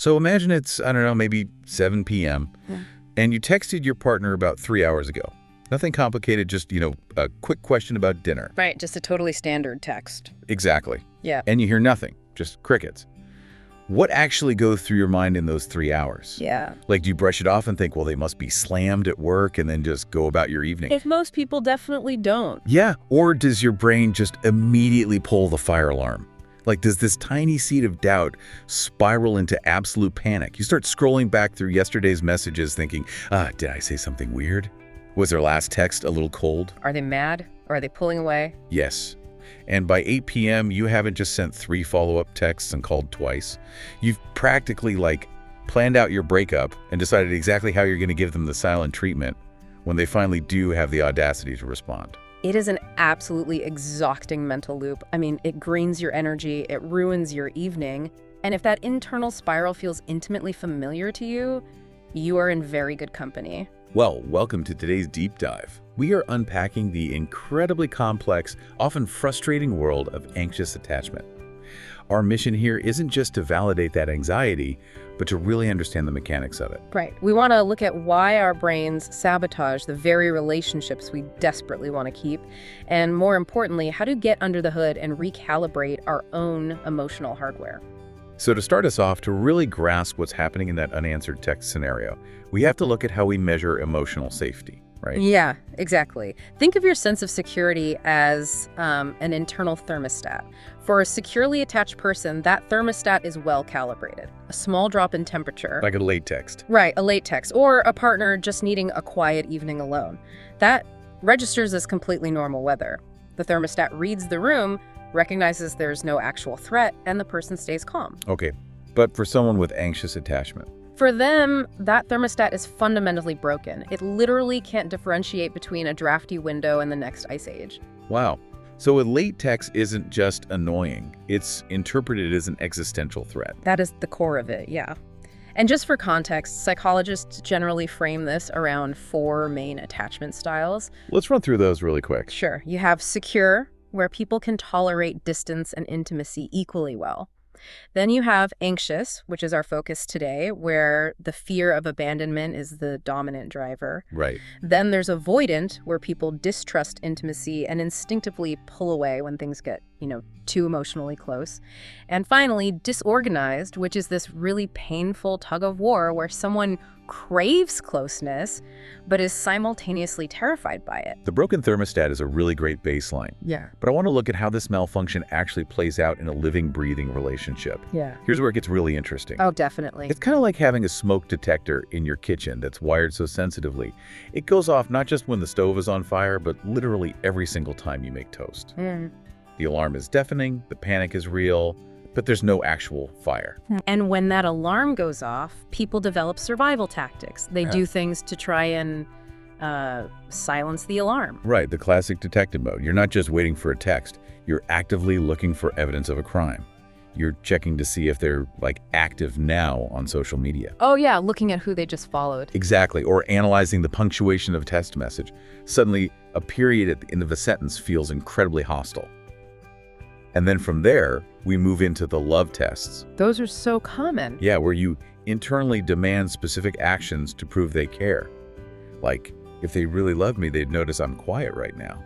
So imagine it's, I don't know, maybe 7 p.m., and you texted your partner about 3 hours ago. Nothing complicated, just, a quick question about dinner. Right, just a totally standard text. Exactly. Yeah. And you hear nothing, just crickets. What actually goes through your mind in those 3 hours? Yeah. Like, do you brush it off and think, well, they must be slammed at work, and then just go about your evening? If most people definitely don't. Yeah. Or does your brain just immediately pull the fire alarm? Like, does this tiny seed of doubt spiral into absolute panic? You start scrolling back through yesterday's messages thinking, did I say something weird? Was their last text a little cold? Are they mad? Or are they pulling away? Yes. And by 8 p.m., you haven't just sent 3 follow-up texts and called twice. You've practically, planned out your breakup and decided exactly how you're going to give them the silent treatment when they finally do have the audacity to respond. It is an absolutely exhausting mental loop. I mean, it greens your energy, it ruins your evening, and if that internal spiral feels intimately familiar to you, you are in very good company. Well, welcome to today's deep dive. We are unpacking the incredibly complex, often frustrating world of anxious attachment. Our mission here isn't just to validate that anxiety, but to really understand the mechanics of it. Right. We want to look at why our brains sabotage the very relationships we desperately want to keep, and more importantly, how to get under the hood and recalibrate our own emotional hardware. So to start us off, to really grasp what's happening in that unanswered text scenario, we have to look at how we measure emotional safety, right? Yeah, exactly. Think of your sense of security as an internal thermostat. For a securely attached person, that thermostat is well calibrated. A small drop in temperature. Like a late text. Right, a late text. Or a partner just needing a quiet evening alone. That registers as completely normal weather. The thermostat reads the room, recognizes there's no actual threat, and the person stays calm. Okay, but for someone with anxious attachment? For them, that thermostat is fundamentally broken. It literally can't differentiate between a drafty window and the next ice age. Wow. So a late text isn't just annoying, it's interpreted as an existential threat. That is the core of it, yeah. And just for context, psychologists generally frame this around 4 main attachment styles. Let's run through those really quick. Sure. You have secure, where people can tolerate distance and intimacy equally well. Then you have anxious, which is our focus today, where the fear of abandonment is the dominant driver. Right. Then there's avoidant, where people distrust intimacy and instinctively pull away when things get, too emotionally close. And finally, disorganized, which is this really painful tug of war where someone craves closeness, but is simultaneously terrified by it. The broken thermostat is a really great baseline. Yeah. But I want to look at how this malfunction actually plays out in a living, breathing relationship. Yeah. Here's where it gets really interesting. Oh, definitely. It's kind of like having a smoke detector in your kitchen that's wired so sensitively. It goes off not just when the stove is on fire, but literally every single time you make toast. The alarm is deafening, the panic is real, but there's no actual fire. And when that alarm goes off, people develop survival tactics. They do things to try and silence the alarm. Right, the classic detective mode. You're not just waiting for a text. You're actively looking for evidence of a crime. You're checking to see if they're, active now on social media. Oh, yeah, looking at who they just followed. Exactly, or analyzing the punctuation of a text message. Suddenly, a period at the end of a sentence feels incredibly hostile. And then from there, we move into the love tests. Those are so common. Yeah, where you internally demand specific actions to prove they care. Like, if they really love me, they'd notice I'm quiet right now.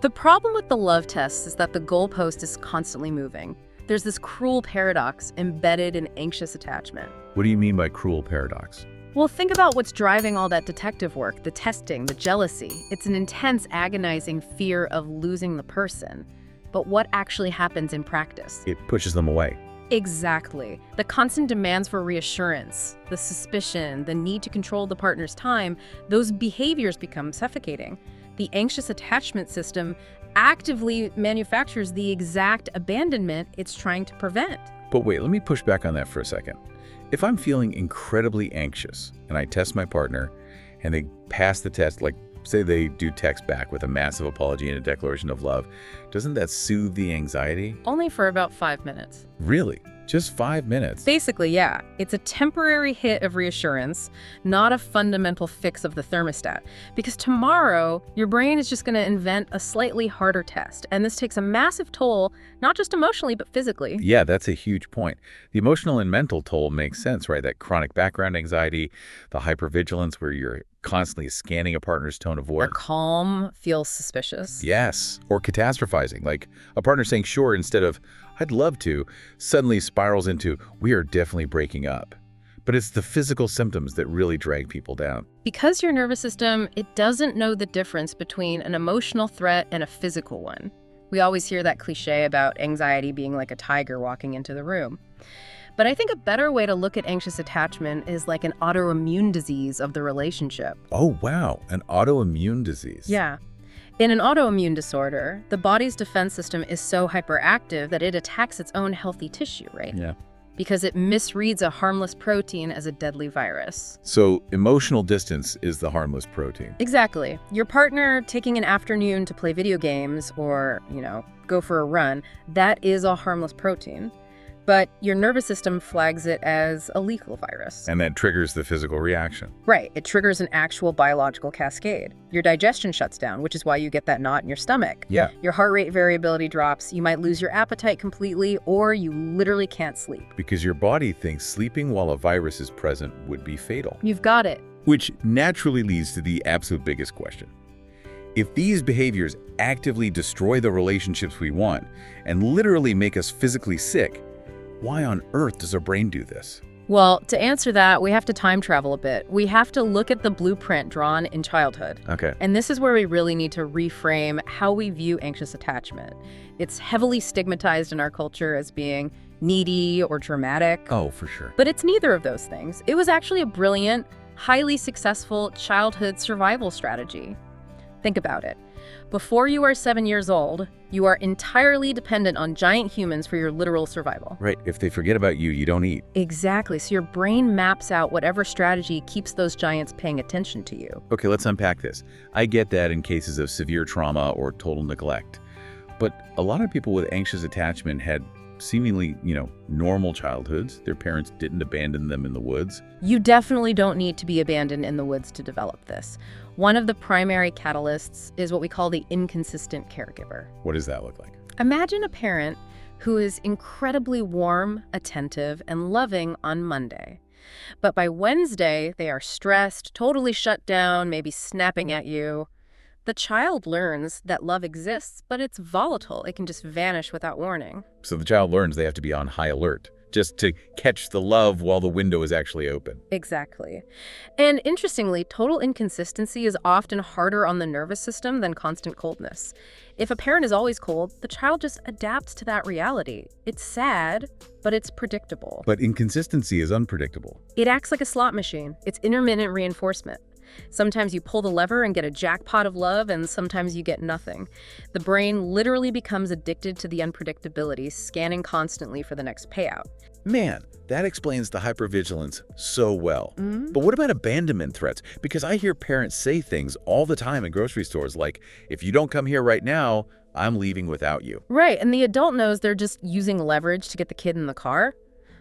The problem with the love tests is that the goalpost is constantly moving. There's this cruel paradox embedded in anxious attachment. What do you mean by cruel paradox? Well, think about what's driving all that detective work, the testing, the jealousy. It's an intense, agonizing fear of losing the person. But what actually happens in practice? It pushes them away. Exactly. The constant demands for reassurance, the suspicion, the need to control the partner's time, those behaviors become suffocating. The anxious attachment system actively manufactures the exact abandonment it's trying to prevent. But wait, let me push back on that for a second. If I'm feeling incredibly anxious and I test my partner and they pass the test, say they do text back with a massive apology and a declaration of love, doesn't that soothe the anxiety? Only for about 5 minutes. Really? Just 5 minutes? Basically, yeah. It's a temporary hit of reassurance, not a fundamental fix of the thermostat. Because tomorrow, your brain is just going to invent a slightly harder test. And this takes a massive toll, not just emotionally, but physically. Yeah, that's a huge point. The emotional and mental toll makes sense, right? That chronic background anxiety, the hypervigilance where you're constantly scanning a partner's tone of voice. Where calm feels suspicious. Yes, or catastrophizing, like a partner saying sure instead of I'd love to, suddenly spirals into we are definitely breaking up. But it's the physical symptoms that really drag people down. Because your nervous system, it doesn't know the difference between an emotional threat and a physical one. We always hear that cliche about anxiety being like a tiger walking into the room. But I think a better way to look at anxious attachment is like an autoimmune disease of the relationship. Oh, wow, an autoimmune disease. Yeah. In an autoimmune disorder, the body's defense system is so hyperactive that it attacks its own healthy tissue, right? Yeah. Because it misreads a harmless protein as a deadly virus. So emotional distance is the harmless protein. Exactly. Your partner taking an afternoon to play video games or, go for a run, that is a harmless protein. But your nervous system flags it as a lethal virus. And that triggers the physical reaction. Right. It triggers an actual biological cascade. Your digestion shuts down, which is why you get that knot in your stomach. Yeah. Your heart rate variability drops. You might lose your appetite completely, or you literally can't sleep. Because your body thinks sleeping while a virus is present would be fatal. You've got it. Which naturally leads to the absolute biggest question. If these behaviors actively destroy the relationships we want and literally make us physically sick, why on earth does our brain do this? Well, to answer that, we have to time travel a bit. We have to look at the blueprint drawn in childhood. Okay. And this is where we really need to reframe how we view anxious attachment. It's heavily stigmatized in our culture as being needy or dramatic. Oh, for sure. But it's neither of those things. It was actually a brilliant, highly successful childhood survival strategy. Think about it. Before you are 7 years old, you are entirely dependent on giant humans for your literal survival. Right. If they forget about you, you don't eat. Exactly. So your brain maps out whatever strategy keeps those giants paying attention to you. Okay, let's unpack this. I get that in cases of severe trauma or total neglect. But a lot of people with anxious attachment had seemingly, normal childhoods. Their parents didn't abandon them in the woods. You definitely don't need to be abandoned in the woods to develop this. One of the primary catalysts is what we call the inconsistent caregiver. What does that look like? Imagine a parent who is incredibly warm, attentive, and loving on Monday. But by Wednesday, they are stressed, totally shut down, maybe snapping at you. The child learns that love exists, but it's volatile. It can just vanish without warning. So the child learns they have to be on high alert, just to catch the love while the window is actually open. Exactly. And interestingly, total inconsistency is often harder on the nervous system than constant coldness. If a parent is always cold, the child just adapts to that reality. It's sad, but it's predictable. But inconsistency is unpredictable. It acts like a slot machine. It's intermittent reinforcement. Sometimes you pull the lever and get a jackpot of love, and sometimes you get nothing. The brain literally becomes addicted to the unpredictability, scanning constantly for the next payout. Man, that explains the hypervigilance so well. But what about abandonment threats? Because I hear parents say things all the time in grocery stores like, if you don't come here right now, I'm leaving without you. Right, and the adult knows they're just using leverage to get the kid in the car.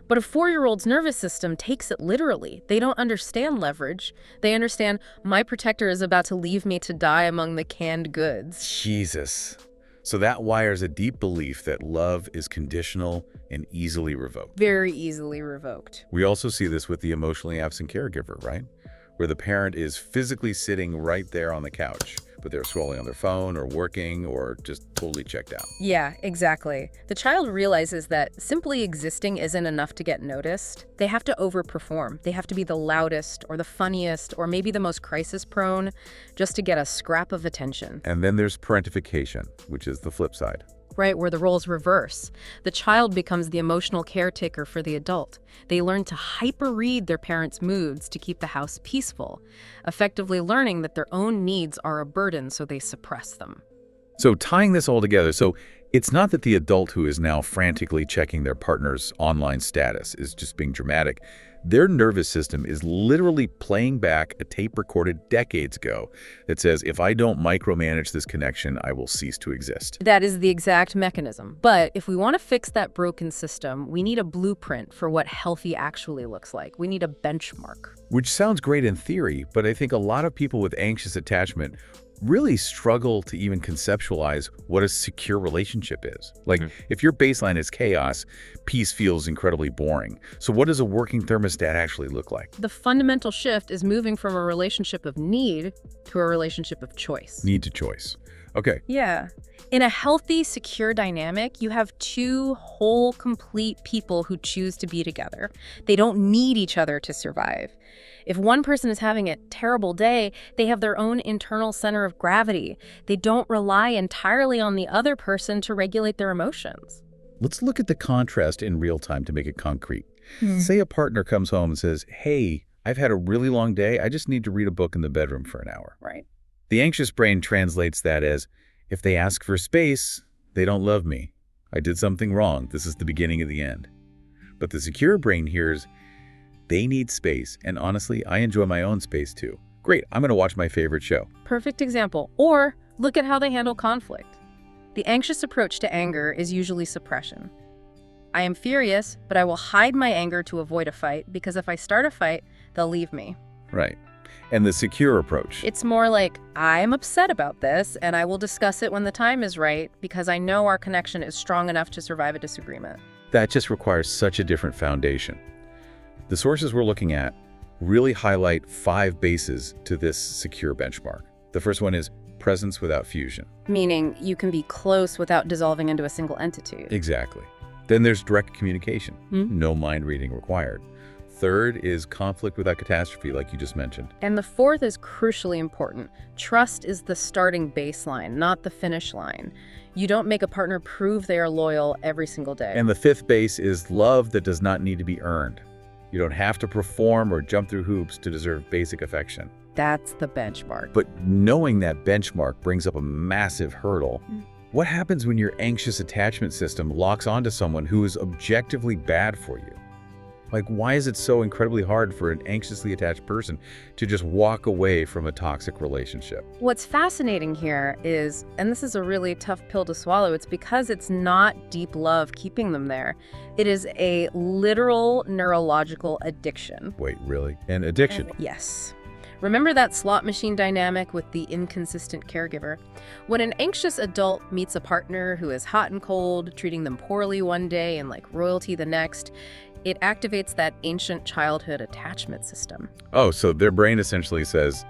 But a 4-year-old's nervous system takes it literally. They don't understand leverage. They understand my protector is about to leave me to die among the canned goods. Jesus. So that wires a deep belief that love is conditional and easily revoked. Very easily revoked. We also see this with the emotionally absent caregiver, right? Where the parent is physically sitting right there on the couch, but they're scrolling on their phone or working or just totally checked out. Yeah, exactly. The child realizes that simply existing isn't enough to get noticed. They have to overperform. They have to be the loudest or the funniest or maybe the most crisis-prone just to get a scrap of attention. And then there's parentification, which is the flip side. Right, where the roles reverse. The child becomes the emotional caretaker for the adult. They learn to hyper-read their parents' moods to keep the house peaceful, effectively learning that their own needs are a burden, so they suppress them. So tying this all together, so it's not that the adult who is now frantically checking their partner's online status is just being dramatic. Their nervous system is literally playing back a tape recorded decades ago that says, if I don't micromanage this connection, I will cease to exist. That is the exact mechanism. But if we want to fix that broken system, we need a blueprint for what healthy actually looks like. We need a benchmark. Which sounds great in theory, but I think a lot of people with anxious attachment really struggle to even conceptualize what a secure relationship is. Like, if your baseline is chaos, peace feels incredibly boring. So what does a working thermostat actually look like? The fundamental shift is moving from a relationship of need to a relationship of choice. Need to choice. Okay. Yeah. In a healthy, secure dynamic, you have two whole, complete people who choose to be together. They don't need each other to survive. If one person is having a terrible day, they have their own internal center of gravity. They don't rely entirely on the other person to regulate their emotions. Let's look at the contrast in real time to make it concrete. Say a partner comes home and says, hey, I've had a really long day. I just need to read a book in the bedroom for an hour. Right. The anxious brain translates that as, if they ask for space, they don't love me. I did something wrong. This is the beginning of the end. But the secure brain hears, they need space, and honestly, I enjoy my own space too. Great, I'm going to watch my favorite show. Perfect example. Or look at how they handle conflict. The anxious approach to anger is usually suppression. I am furious, but I will hide my anger to avoid a fight, because if I start a fight, they'll leave me. Right. And the secure approach. It's more like, I am upset about this, and I will discuss it when the time is right, because I know our connection is strong enough to survive a disagreement. That just requires such a different foundation. The sources we're looking at really highlight 5 bases to this secure benchmark. The first one is presence without fusion. Meaning you can be close without dissolving into a single entity. Exactly. Then there's direct communication. No mind reading required. Third is conflict without catastrophe, like you just mentioned. And the fourth is crucially important. Trust is the starting baseline, not the finish line. You don't make a partner prove they are loyal every single day. And the fifth base is love that does not need to be earned. You don't have to perform or jump through hoops to deserve basic affection. That's the benchmark. But knowing that benchmark brings up a massive hurdle. What happens when your anxious attachment system locks onto someone who is objectively bad for you? Like, why is it so incredibly hard for an anxiously attached person to just walk away from a toxic relationship? What's fascinating here is, and this is a really tough pill to swallow, it's because it's not deep love keeping them there. It is a literal neurological addiction. Wait, really? An addiction? Yes. Remember that slot machine dynamic with the inconsistent caregiver? When an anxious adult meets a partner who is hot and cold, treating them poorly one day and like royalty the next, it activates that ancient childhood attachment system. Oh, so their brain essentially says,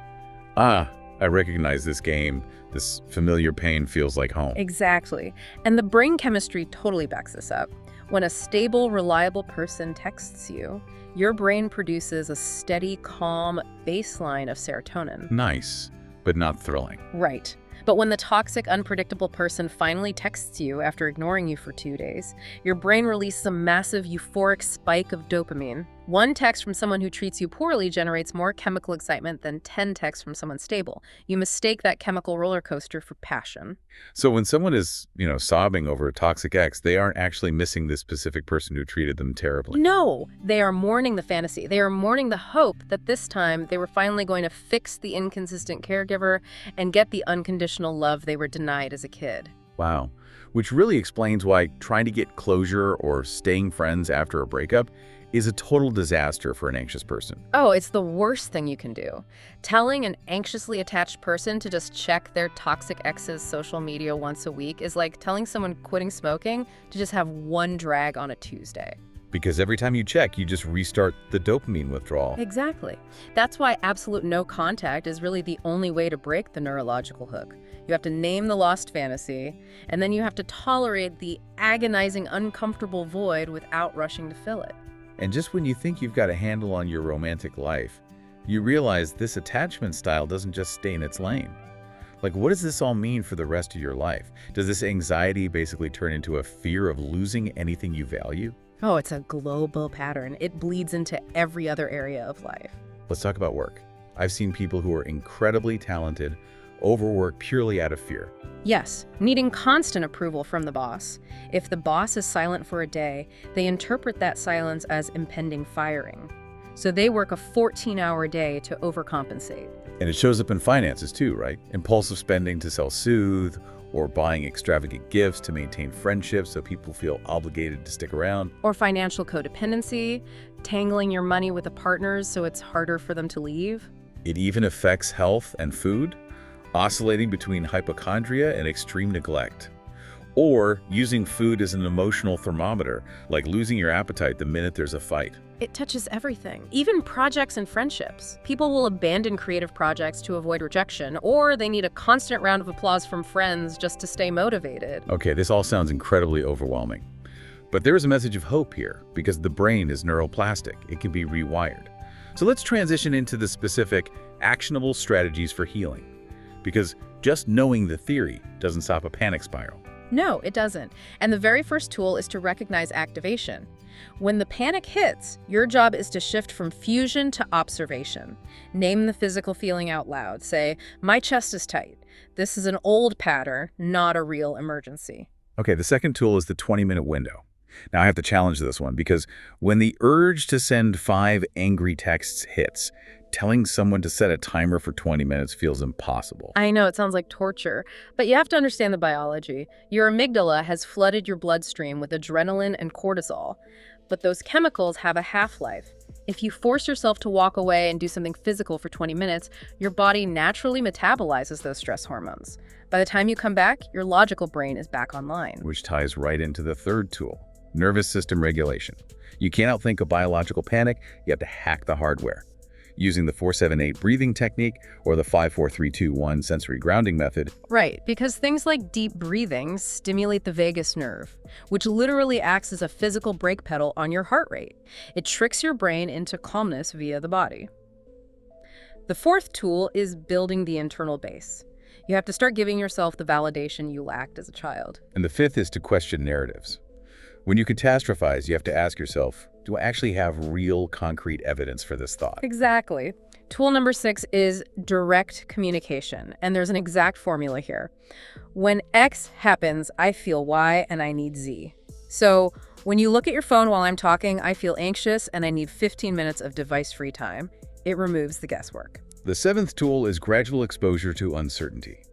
I recognize this game. This familiar pain feels like home. Exactly. And the brain chemistry totally backs this up. When a stable, reliable person texts you, your brain produces a steady, calm baseline of serotonin. Nice, but not thrilling. Right. But when the toxic, unpredictable person finally texts you after ignoring you for 2 days, your brain releases a massive euphoric spike of dopamine. One text from someone who treats you poorly generates more chemical excitement than 10 texts from someone stable. You mistake that chemical roller coaster for passion. So when someone is, sobbing over a toxic ex, they aren't actually missing this specific person who treated them terribly. No, they are mourning the fantasy. They are mourning the hope that this time they were finally going to fix the inconsistent caregiver and get the unconditional love they were denied as a kid. Wow. Which really explains why trying to get closure or staying friends after a breakup is a total disaster for an anxious person. Oh, it's the worst thing you can do. Telling an anxiously attached person to just check their toxic ex's social media once a week is like telling someone quitting smoking to just have one drag on a Tuesday. Because every time you check, you just restart the dopamine withdrawal. Exactly. That's why absolute no contact is really the only way to break the neurological hook. You have to name the lost fantasy, and then you have to tolerate the agonizing, uncomfortable void without rushing to fill it. And just when you think you've got a handle on your romantic life, you realize this attachment style doesn't just stay in its lane. Like, what does this all mean for the rest of your life? Does this anxiety basically turn into a fear of losing anything you value? Oh, it's a global pattern. It bleeds into every other area of life. Let's talk about work. I've seen people who are incredibly talented, overwork purely out of fear. Yes, needing constant approval from the boss. If the boss is silent for a day, they interpret that silence as impending firing. So they work a 14-hour day to overcompensate. And it shows up in finances too, right? Impulsive spending to self-soothe, or buying extravagant gifts to maintain friendships so people feel obligated to stick around. Or financial codependency, tangling your money with the partners so it's harder for them to leave. It even affects health and food, oscillating between hypochondria and extreme neglect. Or using food as an emotional thermometer, like losing your appetite the minute there's a fight. It touches everything, even projects and friendships. People will abandon creative projects to avoid rejection, or they need a constant round of applause from friends just to stay motivated. Okay, this all sounds incredibly overwhelming. But there is a message of hope here, because the brain is neuroplastic. It can be rewired. So let's transition into the specific, actionable strategies for healing. Because just knowing the theory doesn't stop a panic spiral. No, it doesn't. And the very first tool is to recognize activation. When the panic hits, your job is to shift from fusion to observation. Name the physical feeling out loud. Say, my chest is tight. This is an old pattern, not a real emergency. Okay, the second tool is the 20-minute window. Now I have to challenge this one because when the urge to send 5 angry texts hits, telling someone to set a timer for 20 minutes feels impossible. I know, it sounds like torture, but you have to understand the biology. Your amygdala has flooded your bloodstream with adrenaline and cortisol, but those chemicals have a half-life. If you force yourself to walk away and do something physical for 20 minutes, your body naturally metabolizes those stress hormones. By the time you come back, your logical brain is back online. Which ties right into the third tool, nervous system regulation. You can't outthink a biological panic, you have to hack the hardware. Using the 4-7-8 breathing technique or the 5-4-3-2-1 sensory grounding method. Right, because things like deep breathing stimulate the vagus nerve, which literally acts as a physical brake pedal on your heart rate. It tricks your brain into calmness via the body. The fourth tool is building the internal base. You have to start giving yourself the validation you lacked as a child. And the fifth is to question narratives. When you catastrophize, you have to ask yourself, do I actually have real concrete evidence for this thought? Exactly. Tool number 6 is direct communication, and there's an exact formula here. When X happens, I feel Y and I need Z. So when you look at your phone while I'm talking, I feel anxious and I need 15 minutes of device-free time. It removes the guesswork. The seventh tool is gradual exposure to uncertainty.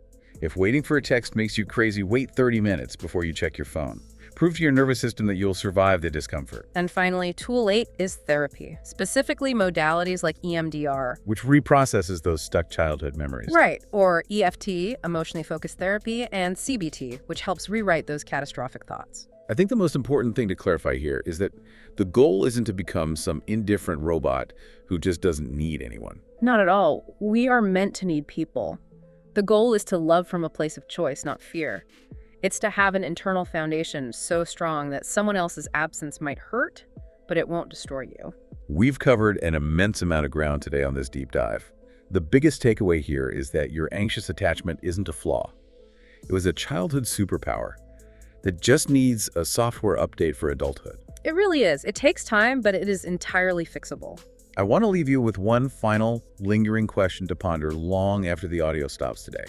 If waiting for a text makes you crazy, wait 30 minutes before you check your phone. Prove to your nervous system that you'll survive the discomfort. And finally, tool 8 is therapy, specifically modalities like EMDR. Which reprocesses those stuck childhood memories. Right, or EFT, emotionally focused therapy, and CBT, which helps rewrite those catastrophic thoughts. I think the most important thing to clarify here is that the goal isn't to become some indifferent robot who just doesn't need anyone. Not at all. We are meant to need people. The goal is to love from a place of choice, not fear. It's to have an internal foundation so strong that someone else's absence might hurt, but it won't destroy you. We've covered an immense amount of ground today on this deep dive. The biggest takeaway here is that your anxious attachment isn't a flaw. It was a childhood superpower that just needs a software update for adulthood. It really is. It takes time, but it is entirely fixable. I want to leave you with one final, lingering question to ponder long after the audio stops today.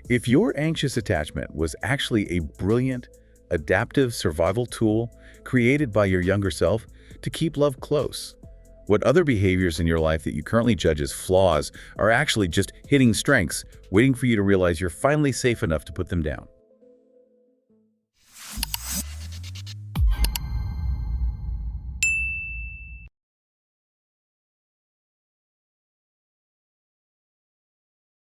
If your anxious attachment was actually a brilliant, adaptive survival tool created by your younger self to keep love close, what other behaviors in your life that you currently judge as flaws are actually just hidden strengths, waiting for you to realize you're finally safe enough to put them down?